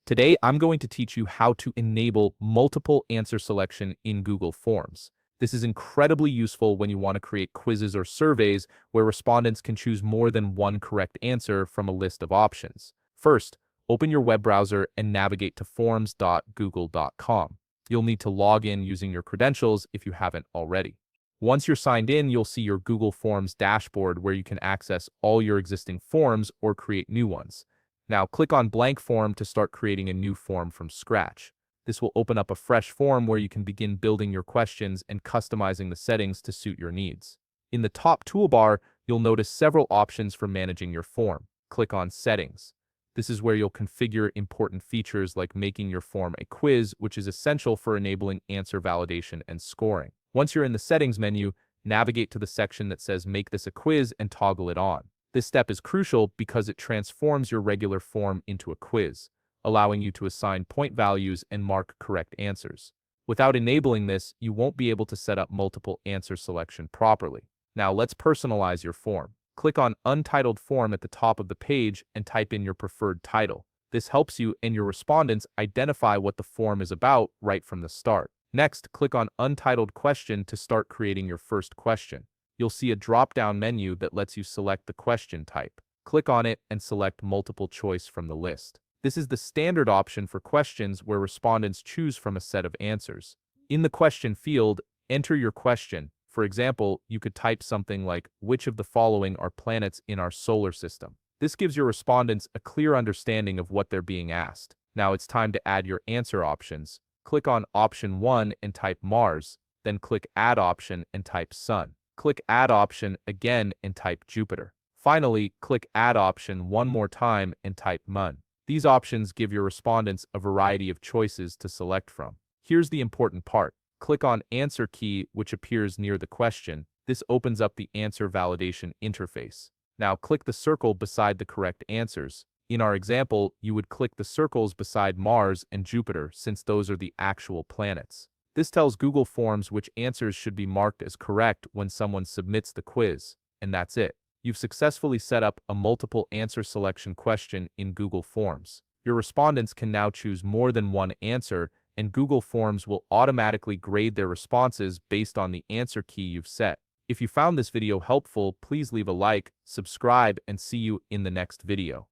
Today, I'm going to teach you how to enable multiple answer selection in Google Forms. This is incredibly useful when you want to create quizzes or surveys where respondents can choose more than one correct answer from a list of options. First, open your web browser and navigate to forms.google.com. You'll need to log in using your credentials if you haven't already. Once you're signed in, you'll see your Google Forms dashboard where you can access all your existing forms or create new ones. Now click on blank form to start creating a new form from scratch. This will open up a fresh form where you can begin building your questions and customizing the settings to suit your needs. In the top toolbar, you'll notice several options for managing your form. Click on Settings. This is where you'll configure important features like making your form a quiz, which is essential for enabling answer validation and scoring. Once you're in the Settings menu, navigate to the section that says Make this a quiz and toggle it on. This step is crucial because it transforms your regular form into a quiz, allowing you to assign point values and mark correct answers. Without enabling this, you won't be able to set up multiple answer selection properly. Now let's personalize your form. Click on Untitled Form at the top of the page and type in your preferred title. This helps you and your respondents identify what the form is about right from the start. Next, click on Untitled Question to start creating your first question. You'll see a drop-down menu that lets you select the question type. Click on it and select multiple choice from the list. This is the standard option for questions where respondents choose from a set of answers. In the question field, enter your question. For example, you could type something like, which of the following are planets in our solar system? This gives your respondents a clear understanding of what they're being asked. Now it's time to add your answer options. Click on option 1 and type Mars, then click Add option and type Sun. Click Add option again and type Jupiter. Finally, click Add option one more time and type Moon. These options give your respondents a variety of choices to select from. Here's the important part. Click on Answer key, which appears near the question. This opens up the answer validation interface. Now click the circle beside the correct answers. In our example, you would click the circles beside Mars and Jupiter since those are the actual planets. This tells Google Forms which answers should be marked as correct when someone submits the quiz, and that's it. You've successfully set up a multiple answer selection question in Google Forms. Your respondents can now choose more than one answer, and Google Forms will automatically grade their responses based on the answer key you've set. If you found this video helpful, please leave a like, subscribe, and see you in the next video.